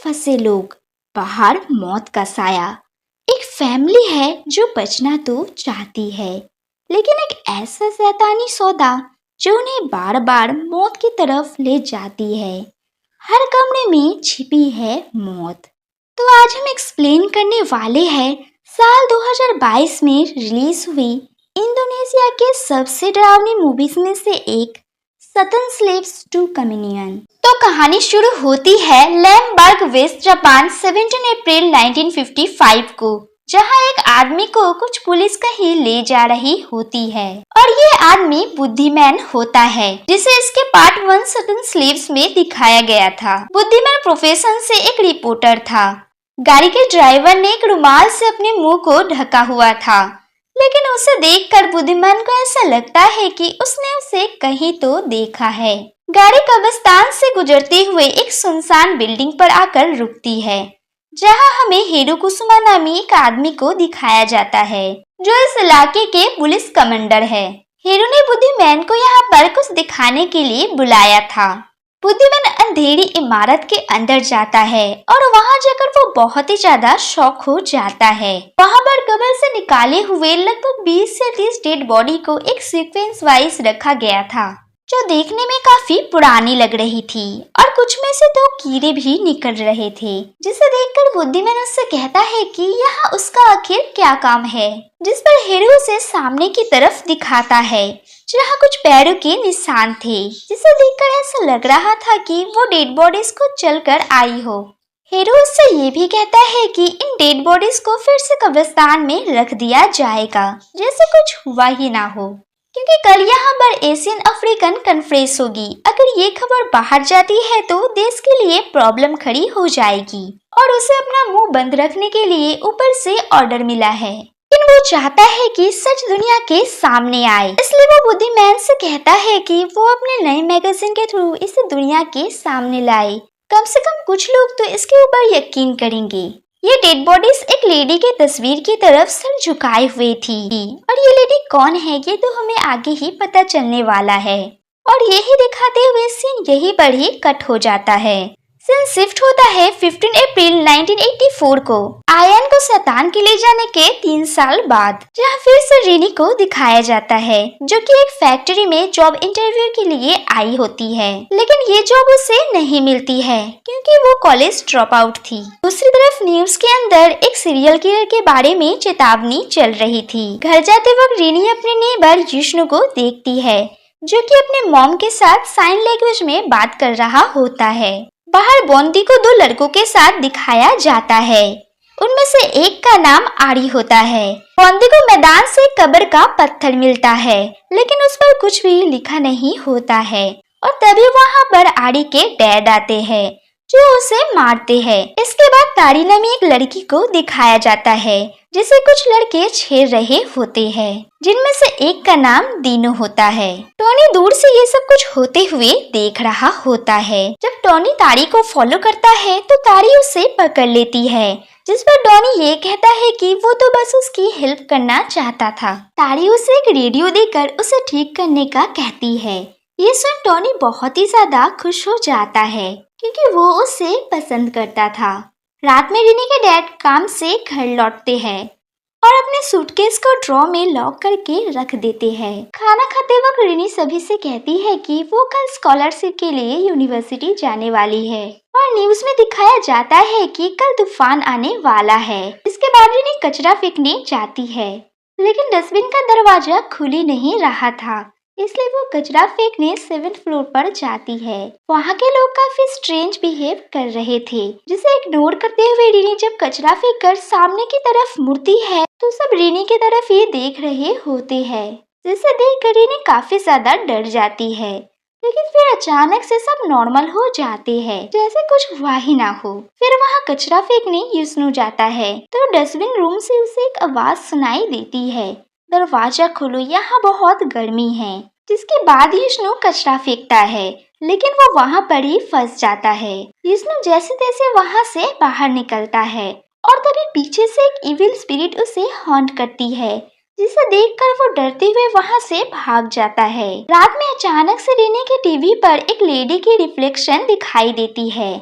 फंसे लोग, बाहर मौत का साया। एक फैमिली है जो बचना तो चाहती है, लेकिन एक ऐसा शैतानी सौदा जो उन्हें बार बार मौत की तरफ ले जाती है। हर कमरे में छिपी है मौत। तो आज हम एक्सप्लेन करने वाले हैं साल 2022 में रिलीज हुई इंडोनेशिया के सबसे डरावनी मूवीज में से एक, सतन स्लेव्स टू कम्युनियन। तो कहानी शुरू होती है लैम्बर्ग, वेस्ट जापान, 17 अप्रैल 1955 को, जहां एक आदमी को कुछ पुलिस कहीं ले जा रही होती है और ये आदमी बुद्धिमान होता है, जिसे इसके पार्ट 1 सतन स्लेव्स में दिखाया गया था। बुद्धिमान प्रोफेशन से एक रिपोर्टर था। गाड़ी के ड्राइवर ने एक रुमाल से अपने मुंह को ढका हुआ था, लेकिन उसे देखकर बुद्धिमान को ऐसा लगता है कि उसने उसे कहीं तो देखा है। गाड़ी कब्रिस्तान से गुजरते हुए एक सुनसान बिल्डिंग पर आकर रुकती है, जहां हमें हीरो कुसुमा नामी एक आदमी को दिखाया जाता है, जो इस इलाके के पुलिस कमांडर है। हीरो ने बुद्धिमान को यहाँ पर कुछ दिखाने के लिए बुलाया था। बुद्धिमान अंधेरी इमारत के अंदर जाता है और वहां जाकर वो बहुत ही ज्यादा शॉक हो जाता है। वहां पर कब्र से निकाले हुए लगभग 20 से 30 डेड बॉडी को एक सीक्वेंस वाइज रखा गया था, जो देखने में काफी पुरानी लग रही थी और कुछ में से तो कीड़े भी निकल रहे थे, जिसे देखकर बुद्धिमान उससे कहता है कि यहाँ उसका आखिर क्या काम है, जिस पर हीरो उसे सामने की तरफ दिखाता है, जहाँ कुछ पैरों के निशान थे, जिसे देखकर ऐसा लग रहा था कि वो डेड बॉडीज को चलकर आई हो। हीरो उससे ये भी कहता है कि इन डेड बॉडीज को फिर से कब्रिस्तान में रख दिया जाएगा, जैसे कुछ हुआ ही ना हो, क्योंकि कल यहाँ पर एशियन अफ्रीकन कॉन्फ्रेंस होगी। अगर ये खबर बाहर जाती है तो देश के लिए प्रॉब्लम खड़ी हो जाएगी और उसे अपना मुंह बंद रखने के लिए ऊपर से ऑर्डर मिला है, लेकिन वो चाहता है कि सच दुनिया के सामने आए। इसलिए वो बुद्धिमान से कहता है कि वो अपने नए मैगजीन के थ्रू इसे दुनिया के सामने लाए। कम से कम कुछ लोग तो इसके ऊपर यकीन करेंगे। ये डेड बॉडीज एक लेडी की तस्वीर की तरफ सर झुकाए हुए थी और ये लेडी कौन है ये तो हमें आगे ही पता चलने वाला है। और यही दिखाते हुए सीन यहीं पर ही कट हो जाता है। सीन शिफ्ट होता है 15 अप्रैल 1984 को, आयन को शैतान के ले जाने के 3 साल बाद, जहाँ फिर से रीनी को दिखाया जाता है, जो कि एक फैक्ट्री में जॉब इंटरव्यू के लिए आई होती है, लेकिन ये जॉब उसे नहीं मिलती है क्योंकि वो कॉलेज ड्रॉप आउट थी। दूसरी तरफ न्यूज के अंदर एक सीरियल किलर के बारे में चेतावनी चल रही थी। घर जाते वक्त रीनी अपने नेबर जिष्णु को देखती है, जो कि अपने मॉम के साथ साइन लैंग्वेज में बात कर रहा होता है। बाहर बॉन्दी को 2 लड़कों के साथ दिखाया जाता है। उनमें से एक का नाम आरी होता है। बॉन्दी को मैदान से कब्र का पत्थर मिलता है, लेकिन उस पर कुछ भी लिखा नहीं होता है और तभी वहां पर आरी के डैड आते हैं, जो उसे मारते हैं। इसके बाद तारी नामी एक लड़की को दिखाया जाता है, जिसे कुछ लड़के छेड़ रहे होते हैं, जिनमें से एक का नाम दीनो होता है। टोनी दूर से ये सब कुछ होते हुए देख रहा होता है। जब टोनी तारी को फॉलो करता है तो तारी उसे पकड़ लेती है, जिस पर टोनी ये कहता है कि वो तो बस उसकी हेल्प करना चाहता था। तारी उसे एक रेडियो देकर उसे ठीक करने का कहती है। ये सुन टोनी बहुत ही ज्यादा खुश हो जाता है, क्योंकि वो उसे पसंद करता था। रात में रीनी के डैड काम से घर लौटते हैं और अपने सूटकेस को ड्रॉ में लॉक करके रख देते हैं। खाना खाते वक्त रीनी सभी से कहती है कि वो कल स्कॉलरशिप के लिए यूनिवर्सिटी जाने वाली है और न्यूज में दिखाया जाता है कि कल तूफान आने वाला है। इसके बाद रीनी कचरा फेंकने जाती है, लेकिन डस्टबिन का दरवाजा खुल ही नहीं रहा था, इसलिए वो कचरा फेंकने 7th फ्लोर पर जाती है। वहाँ के लोग काफी स्ट्रेंज बिहेव कर रहे थे, जिसे इग्नोर करते हुए रीनी जब कचरा फेंककर सामने की तरफ मुड़ती है तो सब रीनी की तरफ ही देख रहे होते हैं, जिसे देखकर रीनी काफी ज्यादा डर जाती है। लेकिन फिर अचानक से सब नॉर्मल हो जाते हैं, जैसे कुछ हुआ ही ना हो। फिर वहाँ कचरा फेंकने युष्णु जाता है तो डस्टबिन रूम से उसे एक आवाज सुनाई देती है, दरवाजा खोलो, यहाँ बहुत गर्मी है। जिसके बाद युष्णु कचरा फेंकता है, लेकिन वो वहाँ पर ही फंस जाता है। युष्णु जैसे तैसे वहाँ से बाहर निकलता है और तभी पीछे से एक इविल स्पिरिट उसे हॉन्ट करती है, जिसे देखकर वो डरते हुए वहाँ से भाग जाता है। रात में अचानक से रीनी के टीवी पर एक लेडी की रिफ्लेक्शन दिखाई देती है।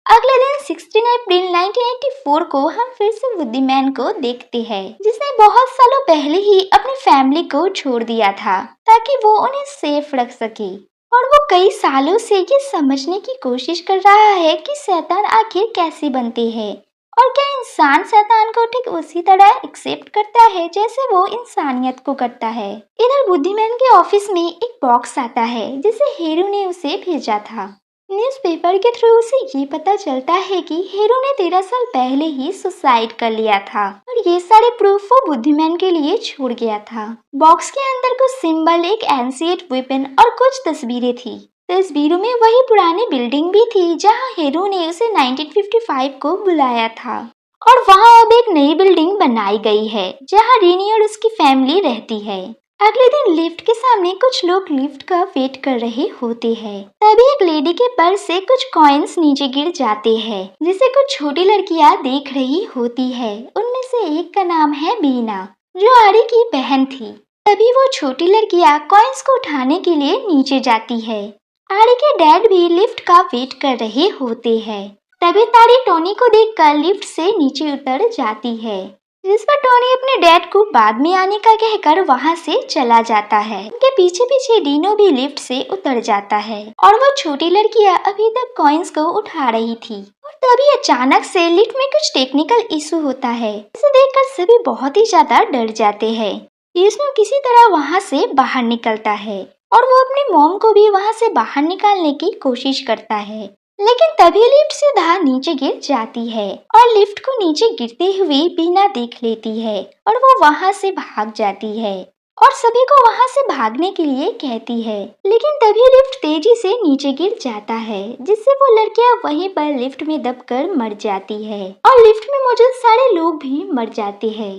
अगले दिन 16 अप्रैल 1984 को हम फिर से बुद्धिमैन को देखते हैं, जिसने बहुत सालों पहले ही अपनी फैमिली को छोड़ दिया था ताकि वो उन्हें सेफ रख सके। और वो कई सालों से ये समझने की कोशिश कर रहा है कि शैतान आखिर कैसे बनते हैं और क्या इंसान शैतान को ठीक उसी तरह एक्सेप्ट करता है जैसे वो इंसानियत को करता है। इधर बुद्धिमैन के ऑफिस में एक बॉक्स आता है जिसे हेरू ने उसे भेजा था। न्यूज़पेपर के थ्रू उसे ये पता चलता है कि हेरू ने 13 साल पहले ही सुसाइड कर लिया था और ये सारे प्रूफ वो बुद्धिमैन के लिए छोड़ गया था। बॉक्स के अंदर कुछ सिंबल, एक एंशिएंट वेपन और कुछ तस्वीरें थी। तस्वीरों में वही पुरानी बिल्डिंग भी थी जहां हेरू ने उसे 1955 को बुलाया था और वहां अब एक नई बिल्डिंग बनाई गई है जहां रीनी और उसकी फैमिली रहती है। अगले दिन लिफ्ट के सामने कुछ लोग लिफ्ट का वेट कर रहे होते हैं। तभी एक लेडी के पर्स से कुछ कॉइन्स नीचे गिर जाते हैं जिसे कुछ छोटी लड़कियां देख रही होती है। उनमें से एक का नाम है बीना, जो आरी की बहन थी। तभी वो छोटी लड़कियां कॉइन्स को उठाने के लिए नीचे जाती है। आरी के डैड भी लिफ्ट का वेट कर रहे होते हैं। तभी तारी टोनी को देखकर लिफ्ट से नीचे उतर जाती है, जिस पर टोनी अपने डैड को बाद में आने का कहकर वहां से चला जाता है। उनके पीछे पीछे डीनो भी लिफ्ट से उतर जाता है और वो छोटी लड़कियां अभी तक कॉइन्स को उठा रही थी। और तभी अचानक से लिफ्ट में कुछ टेक्निकल इशू होता है। इसे देखकर सभी बहुत ही ज्यादा डर जाते हैं। विष्णु किसी तरह वहां से बाहर निकलता है और वो अपनी मॉम को भी वहां से बाहर निकालने की कोशिश करता है, लेकिन तभी लिफ्ट सीधा नीचे गिर जाती है और लिफ्ट को नीचे गिरते हुए बीना देख लेती है और वो वहां से भाग जाती है और सभी को वहां से भागने के लिए कहती है। लेकिन तभी लिफ्ट तेजी से नीचे गिर जाता है, जिससे वो लड़कियां वहीं पर लिफ्ट में दबकर मर जाती है और लिफ्ट में मौजूद सारे लोग भी मर जाते हैं,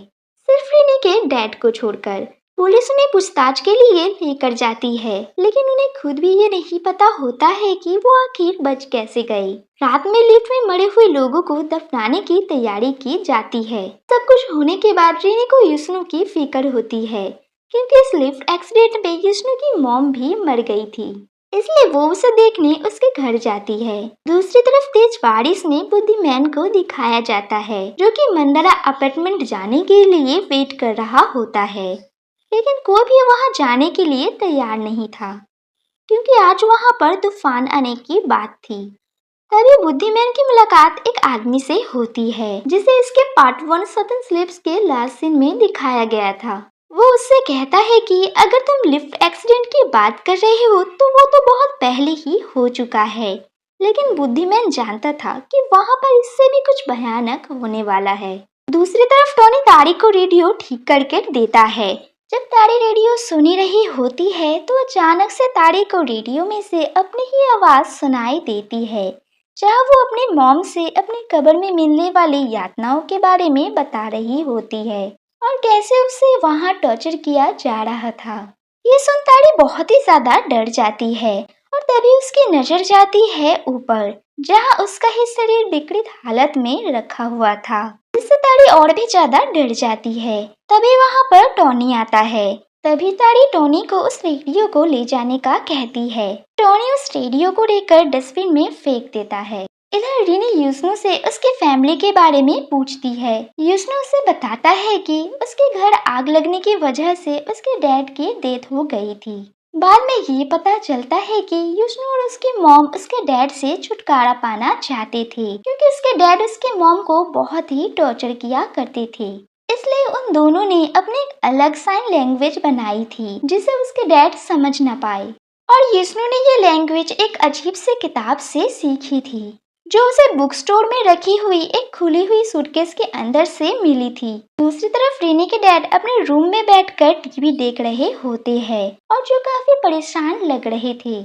सिर्फ रीनी के डैड को छोड़कर। पुलिस उन्हें पूछताछ के लिए लेकर जाती है, लेकिन उन्हें खुद भी ये नहीं पता होता है कि वो आखिर बच कैसे गए। रात में लिफ्ट में मरे हुए लोगों को दफनाने की तैयारी की जाती है। सब कुछ होने के बाद रीनी को युष्णु की फिक्र होती है, क्योंकि इस लिफ्ट एक्सीडेंट में युष्णु की मॉम भी मर गई थी, इसलिए वो उसे देखने उसके घर जाती है। दूसरी तरफ तेज बारिश में बुद्धिमैन को दिखाया जाता है, जो कि मंदरा अपार्टमेंट जाने के लिए वेट कर रहा होता है, लेकिन कोई भी वहां जाने के लिए तैयार नहीं था, क्योंकि आज वहां पर तूफान आने की बात थी। तभी बुद्धिमैन की मुलाकात एक आदमी से होती है, जिसे इसके पार्ट 1 सतन स्लिप्स के लास्ट सीन में दिखाया गया था। वो उससे कहता है कि अगर तुम लिफ्ट एक्सीडेंट की बात कर रहे हो तो वो तो बहुत पहले ही हो चुका है, लेकिन बुद्धिमैन जानता था कि वहां पर इससे भी कुछ भयानक होने वाला है। दूसरी तरफ टोनी तारी को रेडियो ठीक करके देता है। जब तारी रेडियो सुनी रही होती है तो अचानक से तारी को रेडियो में से अपनी ही आवाज सुनाई देती है, जहां वो अपनी मॉम से अपनी कब्र में मिलने वाली यातनाओं के बारे में बता रही होती है और कैसे उसे वहां टॉर्चर किया जा रहा था। ये सुन तारी बहुत ही ज्यादा डर जाती है और तभी उसकी नजर जाती है ऊपर, जहां उसका ही शरीर विकृत हालत में रखा हुआ था, जिससे तारी और भी ज्यादा डर जाती है। तभी वहां पर टोनी आता है। तभी तारी टोनी को उस रेडियो को ले जाने का कहती है। टोनी उस रेडियो को लेकर डस्टबिन में फेंक देता है। इधर रीनी युष्णु से उसकी फैमिली के बारे में पूछती है। युष्णु उसे बताता है कि उसके घर आग लगने की वजह से उसके डैड की डेथ हो गई थी। बाद में ये पता चलता है कि युष्णु और उसकी मॉम उसके डैड से छुटकारा पाना चाहते थे, क्योंकि उसके डैड उसके मॉम को बहुत ही टॉर्चर किया करते थे। इसलिए उन दोनों ने अपनी एक अलग साइन लैंग्वेज बनाई थी, जिसे उसके डैड समझ न पाए। और युष्णु ने ये लैंग्वेज एक अजीब से किताब से सीखी थी, जो उसे बुक स्टोर में रखी हुई एक खुली हुई सूटकेस के अंदर से मिली थी। दूसरी तरफ रीनी के डैड अपने रूम में बैठकर टीवी देख रहे होते हैं और जो काफी परेशान लग रहे थे।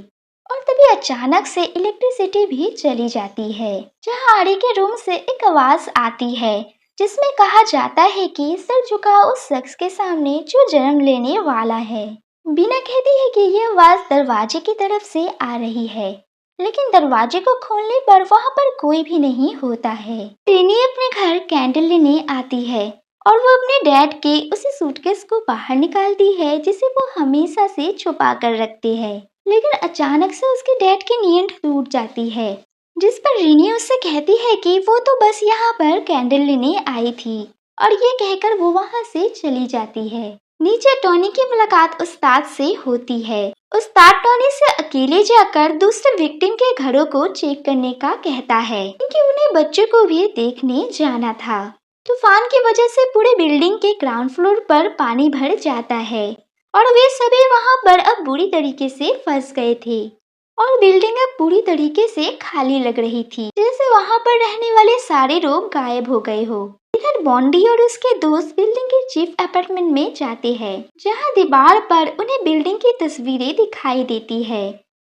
और तभी अचानक से इलेक्ट्रिसिटी भी चली जाती है, जहां आरी के रूम से एक आवाज आती है, जिसमें कहा जाता है कि सर झुका उस शख्स के सामने जो जन्म लेने वाला है। बीना कहती है कि यह आवाज दरवाजे की तरफ से आ रही है, लेकिन दरवाजे को खोलने पर वहां पर कोई भी नहीं होता है। रीनी अपने घर कैंडल लेने आती है और वो अपने डैड के उसी सूटकेस को बाहर निकालती है, जिसे वो हमेशा से छुपा कर रखते हैं। लेकिन अचानक से उसके डैड की नींद टूट जाती है जिस पर रीनी उससे कहती है कि वो तो बस यहाँ पर कैंडल लेने आई थी, और ये कहकर वो वहाँ से चली जाती है। नीचे टॉनी की मुलाकात उस्ताद से होती है। उस्ताद टॉनी से अकेले जाकर दूसरे विक्टिम के घरों को चेक करने का कहता है, क्योंकि उन्हें बच्चों को भी देखने जाना था। तूफान की वजह से पूरे बिल्डिंग के ग्राउंड फ्लोर पर पानी भर जाता है और वे सभी वहां पर अब बुरी तरीके से फंस गए थे और बिल्डिंग अब पूरी तरीके से खाली लग रही थी, जैसे वहां पर रहने वाले सारे लोग गायब हो गए हो। इधर बॉन्डी और उसके दोस्त बिल्डिंग के चीफ अपार्टमेंट में जाते हैं, जहां दीवार पर उन्हें बिल्डिंग की तस्वीरें दिखाई देती है।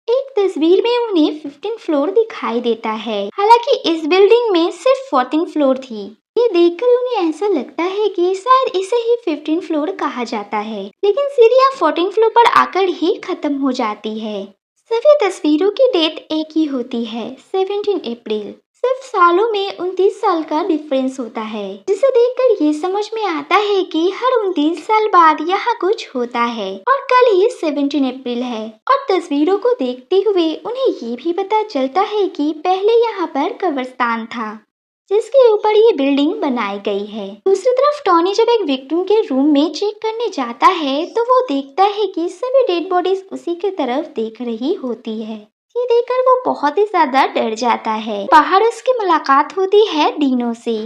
एक तस्वीर में उन्हें 15 फ्लोर दिखाई देता है, हालांकि इस बिल्डिंग में सिर्फ 14 फ्लोर थी। ये देखकर उन्हें ऐसा लगता है कि शायद इसे ही 15 फ्लोर कहा जाता है, लेकिन सीढ़ियां 14 फ्लोर पर आकर ही खत्म हो जाती है। सभी तस्वीरों की डेट एक ही होती है, 17 अप्रैल। सिर्फ सालों में 29 साल का डिफरेंस होता है, जिसे देखकर ये समझ में आता है कि हर 29 साल बाद यहाँ कुछ होता है और कल ही 17 अप्रैल है। और तस्वीरों को देखते हुए उन्हें ये भी पता चलता है कि पहले यहाँ पर कब्रिस्तान था, जिसके ऊपर ये बिल्डिंग बनाई गई है। दूसरी तरफ टॉनी जब एक विक्टिम के रूम में चेक करने जाता है तो वो देखता है कि सभी डेड बॉडीज उसी की तरफ देख रही होती है। ये देखकर वो बहुत ही ज्यादा डर जाता है। बाहर उसकी मुलाकात होती है डीनो से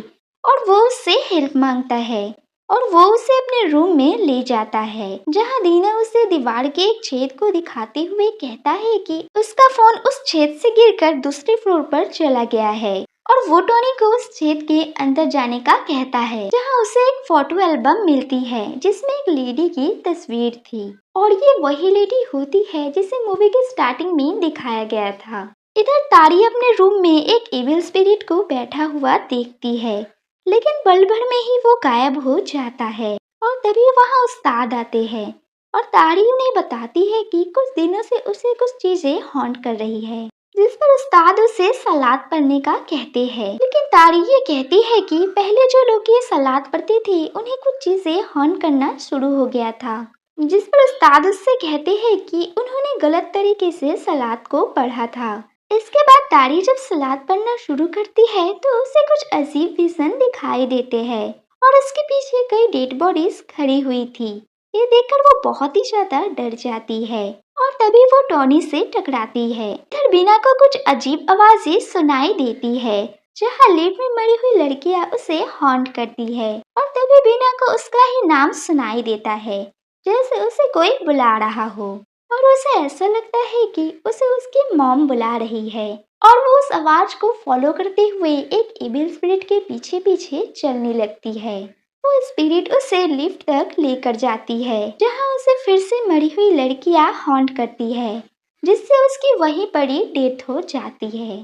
और वो उससे हेल्प मांगता है और वो उसे अपने रूम में ले जाता है, जहां दीना उसे दीवार के एक छेद को दिखाते हुए कहता है कि उसका फोन उस छेद से गिरकर दूसरे फ्लोर पर चला गया है और वो टॉनी को उस छेद के अंदर जाने का कहता है, जहां उसे एक फोटो एल्बम मिलती है जिसमें एक लेडी की तस्वीर थी और ये वही लेडी होती है जिसे मूवी के स्टार्टिंग में दिखाया गया था। इधर तारी अपने रूम में एक इविल स्पिरिट को बैठा हुआ देखती है, लेकिन पल भर में ही वो गायब हो जाता है और तभी वहाँ उस्ताद आते हैं और तारी उन्हें बताती है कि कुछ दिनों से उसे कुछ चीजें हॉन्ट कर रही है, जिस पर उस्ताद उसे सलाद पढ़ने का कहते हैं। लेकिन तारी ये कहती है कि पहले जो लोग ये सलाद पढ़ते थे उन्हें कुछ चीजें हॉन्ट करना शुरू हो गया था, जिस पर उस्ताद उससे कहते हैं कि उन्होंने गलत तरीके से सलाद को पढ़ा था। इसके बाद तारी जब सलाद पढ़ना शुरू करती है तो उसे कुछ अजीब विजन दिखाई देते हैं और उसके पीछे कई डेड बॉडीज खड़ी हुई थी। ये देखकर वो बहुत ही ज्यादा डर जाती है और तभी वो टॉनी से टकराती है। इधर बीना को कुछ अजीब आवाजें सुनाई देती है, जहाँ लिफ्ट में मरी हुई लड़कियां उसे हॉन्ट करती है और तभी बीना को उसका ही नाम सुनाई देता है, जैसे उसे कोई बुला रहा हो और उसे ऐसा लगता है कि उसे उसकी मॉम बुला रही है और वो उस आवाज को फॉलो करते हुए एक इविल स्पिरिट के पीछे पीछे चलने लगती है। वो स्पिरिट उसे लिफ्ट तक लेकर जाती है, जहां उसे फिर से मरी हुई लड़कियां हॉन्ट करती है, जिससे उसकी वहीं पड़ी डेथ हो जाती है।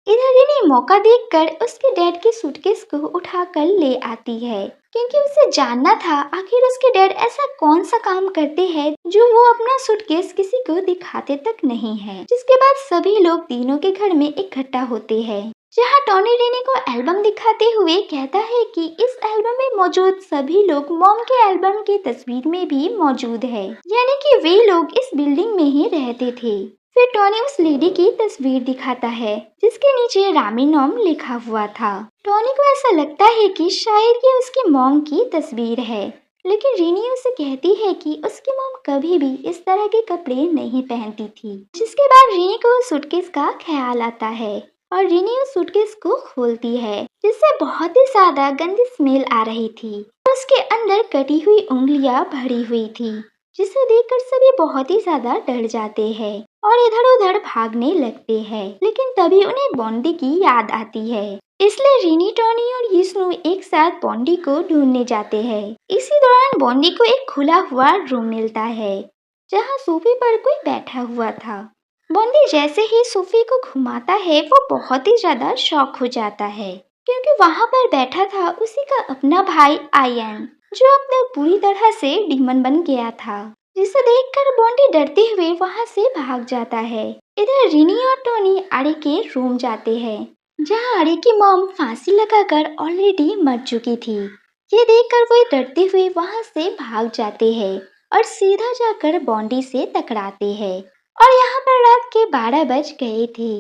इधर इन्हें मौका देखकर उसके डैड की सूटकेस को उठाकर ले आती है, क्योंकि उसे जानना था आखिर उसके डैड ऐसा कौन सा काम करते हैं जो वो अपना सूटकेस किसी को दिखाते तक नहीं है। जिसके बाद सभी लोग तीनों के घर में इकट्ठा होते हैं, जहाँ टॉनी रीनी को एल्बम दिखाते हुए कहता है कि इस एल्बम में मौजूद सभी लोग मॉम के एल्बम की तस्वीर में भी मौजूद है, यानी कि वे लोग इस बिल्डिंग में ही रहते थे। फिर टॉनी उस लेडी की तस्वीर दिखाता है जिसके नीचे रामी नॉम लिखा हुआ था। टॉनी को ऐसा लगता है कि शायद ये उसकी मॉम की तस्वीर है, लेकिन रीनी उसे कहती है कि उसकी मॉम कभी भी इस तरह के कपड़े नहीं पहनती थी। जिसके बाद रीनी को सूटकेस का ख्याल आता है और रीनी उस सूटकेस को खोलती है, जिससे बहुत ही ज्यादा गंदी स्मेल आ रही थी और उसके अंदर कटी हुई उंगलियां भरी हुई थी, जिसे देखकर सभी बहुत ही ज्यादा डर जाते हैं और इधर उधर भागने लगते हैं। लेकिन तभी उन्हें बॉन्डी की याद आती है, इसलिए रीनी, टॉनी और यीशु एक साथ बॉन्डी को ढूंढने जाते हैं। इसी दौरान बॉन्डी को एक खुला हुआ रूम मिलता है, जहां सोफे पर कोई बैठा हुआ था। बॉन्डी जैसे ही सोफे को घुमाता है वो बहुत ही ज्यादा शॉक हो जाता है, क्योंकि वहां पर बैठा था उसी का अपना भाई आयन, जो अब तक पूरी तरह से डीमन बन गया था। जिसे देखकर बॉन्डी डरते हुए वहां से भाग जाता है। इधर रीनी और टॉनी आरी के रूम जाते हैं, जहां आरी की मॉम फांसी लगाकर ऑलरेडी मर चुकी थी। ये देखकर वो डरते हुए वहां से भाग जाते हैं और सीधा जाकर बॉन्डी से टकराते हैं और यहाँ पर रात के 12 बज गए थे।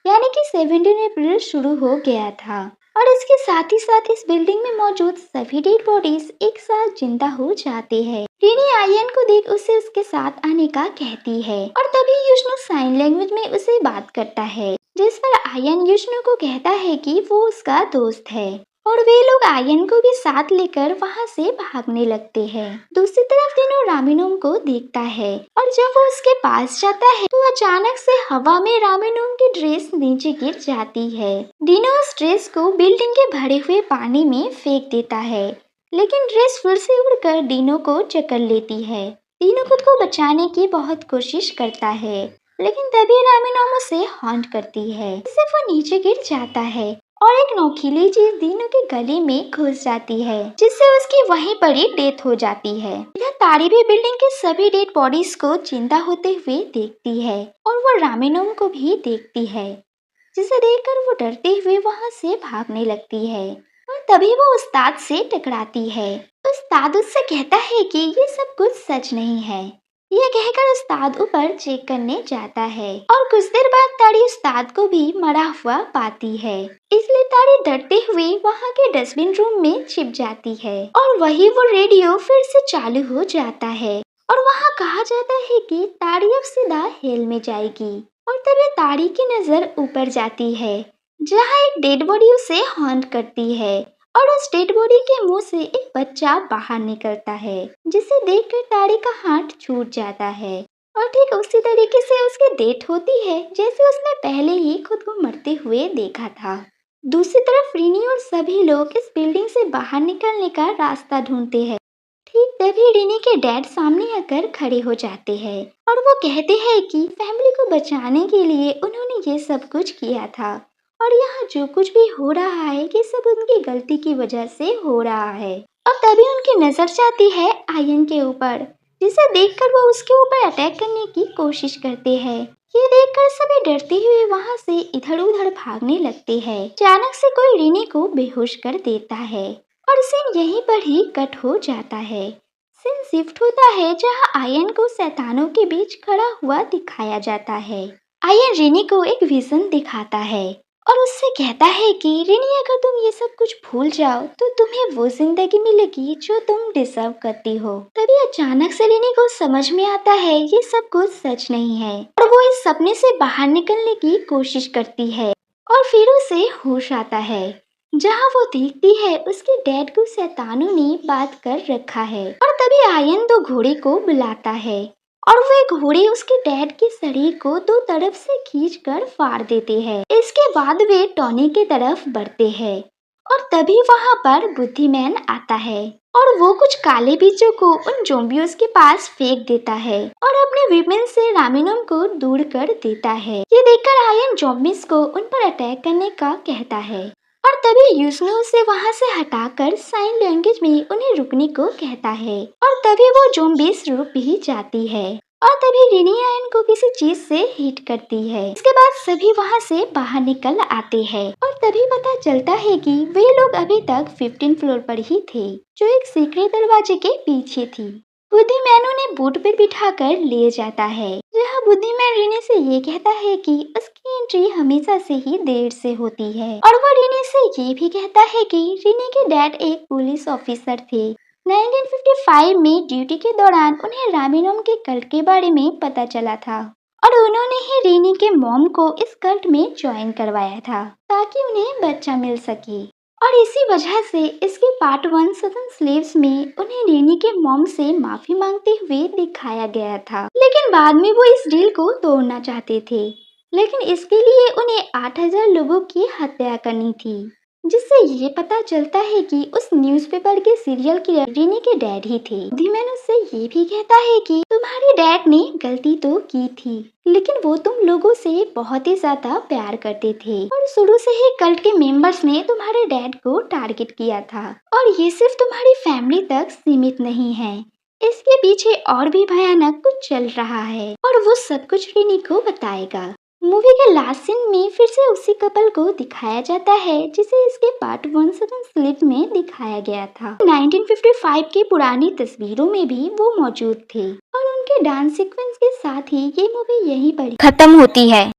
यानी कि 17 अप्रैल शुरू हो गया था और इसके साथ ही साथ इस बिल्डिंग में मौजूद सभी डेड बॉडीज एक साथ जिंदा हो जाते हैं। रीनी आयन को देख उसे उसके साथ आने का कहती है और तभी युष्णु साइन लैंग्वेज में उसे बात करता है, जिस पर आयन युष्णु को कहता है कि वो उसका दोस्त है और वे लोग आयन को भी साथ लेकर वहां से भागने लगते हैं। दूसरी तरफ दिनो रामीनोम को देखता है और जब वो उसके पास जाता है तो अचानक से हवा में रामीनोम की ड्रेस नीचे गिर जाती है। दिनो उस ड्रेस को बिल्डिंग के भरे हुए पानी में फेंक देता है, लेकिन ड्रेस फिर से उड़कर डिनो को जकड़ लेती है। डिनो खुद को बचाने की बहुत कोशिश करता है, लेकिन तभी रामीनोम उसे हॉन्ट करती है, जिससे वो नीचे गिर जाता है और एक नोकीली चीज दीनू के गले में घुस जाती है, जिससे उसकी वहीं पर ही डेथ हो जाती है। इधर तारी भी बिल्डिंग के सभी डेड बॉडीज को जिंदा होते हुए देखती है और वो रामीनोम को भी देखती है, जिसे देखकर वो डरते हुए वहां से भागने लगती है और तभी वो उस्ताद से टकराती है। उस्ताद उससे कहता है कि ये सब कुछ सच नहीं है। यह कहकर उस्ताद ऊपर चेक करने जाता है और कुछ देर बाद ताड़ी उस्ताद को भी मरा हुआ पाती है, इसलिए ताड़ी डरते हुए वहाँ के डस्टबिन रूम में छिप जाती है और वही वो रेडियो फिर से चालू हो जाता है और वहाँ कहा जाता है कि ताड़ी अब सीधा हेल में जाएगी। और तभी ताड़ी की नजर ऊपर जाती है, जहाँ एक डेड बॉडी उसे हॉन्ट करती है और उस डेड बॉडी के मुंह से एक बच्चा बाहर निकलता है, जिसे देखकर ताड़ी का हाथ छूट जाता है और ठीक उसी तरीके से उसकी डेथ होती है जैसे उसने पहले ही खुद को मरते हुए देखा था। दूसरी तरफ रीनी और सभी लोग इस बिल्डिंग से बाहर निकलने का रास्ता ढूंढते हैं। ठीक तभी रीनी के डैड सामने आकर खड़े हो जाते हैं और वो कहते हैं कि फैमिली को बचाने के लिए उन्होंने ये सब कुछ किया था और यहाँ जो कुछ भी हो रहा है ये सब उनकी गलती की वजह से हो रहा है। और तभी उनकी नजर जाती है आयन के ऊपर, जिसे देखकर वो उसके ऊपर अटैक करने की कोशिश करते हैं। ये देखकर सभी डरते हुए वहाँ से इधर उधर भागने लगते हैं। अचानक से कोई रीनी को बेहोश कर देता है और सीन यहीं पर ही कट हो जाता है। सीन शिफ्ट होता है जहाँ आयन को शैतानों के बीच खड़ा हुआ दिखाया जाता है। आयन रीनी को एक विजन दिखाता है और उससे कहता है कि रीनी अगर तुम ये सब कुछ भूल जाओ तो तुम्हें वो जिंदगी मिलेगी जो तुम डिजर्व करती हो। तभी अचानक से रीनी को समझ में आता है ये सब कुछ सच नहीं है और वो इस सपने से बाहर निकलने की कोशिश करती है और फिर उसे होश आता है, जहाँ वो देखती है उसके डैड को शैतानों ने बात कर रखा है। और तभी आयन दो घोड़े को बुलाता है और वे घोड़े उसके डैड के शरीर को दो तरफ से खींचकर फाड़ देते हैं। इसके बाद वे टॉनी की तरफ बढ़ते हैं और तभी वहाँ पर बुद्धिमैन आता है और वो कुछ काले बीजों को उन ज़ॉम्बियों के पास फेंक देता है और अपने विमेन से रामीनोम को दूर कर देता है। ये देखकर आयन ज़ॉम्बीज को उन पर अटैक करने का कहता है और तभी युष्णु उसे वहाँ से हटाकर साइन लैंग्वेज में उन्हें रुकने को कहता है और तभी वो ज़ॉम्बीज रुक भी जाती है और तभी रीनी आयन को किसी चीज से हिट करती है। इसके बाद सभी वहाँ से बाहर निकल आते हैं और तभी पता चलता है कि वे लोग अभी तक 15 फ्लोर पर ही थे, जो एक सीक्रेट दरवाजे के पीछे थी। बुद्धिमैन उन्हें बोट पर बिठाकर ले जाता है, जहाँ बुद्धिमैन रीनी से ये कहता है कि उसकी एंट्री हमेशा से ही देर से होती है और वो रीनी से ये भी कहता है कि रीनी के डैड एक पुलिस ऑफिसर थे। 1955 में ड्यूटी के दौरान उन्हें रामीनोम के कल्ट के बारे में पता चला था और उन्होंने ही रीनी के मॉम को इस कल्ट में ज्वाइन करवाया था ताकि उन्हें बच्चा मिल सके। और इसी वजह से इसके पार्ट 1 सदन स्लेव्स में उन्हें रीनी के मॉम से माफी मांगते हुए दिखाया गया था, लेकिन बाद में वो इस डील को तोड़ना चाहते थे, लेकिन इसके लिए उन्हें 8000 लोगों की हत्या करनी थी, जिससे ये पता चलता है कि उस न्यूज़पेपर के सीरियल किलर रीनी के डैड ही थे। बुद्धिमैन उससे ये भी कहता है कि तुम्हारे डैड ने गलती तो की थी, लेकिन वो तुम लोगों से बहुत ही ज्यादा प्यार करते थे और शुरू से ही कल्ट के मेंबर्स ने तुम्हारे डैड को टारगेट किया था और ये सिर्फ तुम्हारी फैमिली तक सीमित नहीं है, इसके पीछे और भी भयानक कुछ चल रहा है और वो सब कुछ रीनी को बताएगा। मूवी के लास्ट सीन में फिर से उसी कपल को दिखाया जाता है जिसे इसके पार्ट 1 सदन स्लिप में दिखाया गया था। 1955 की पुरानी तस्वीरों में भी वो मौजूद थे और उनके डांस सीक्वेंस के साथ ही ये मूवी यहीं पर खत्म होती है।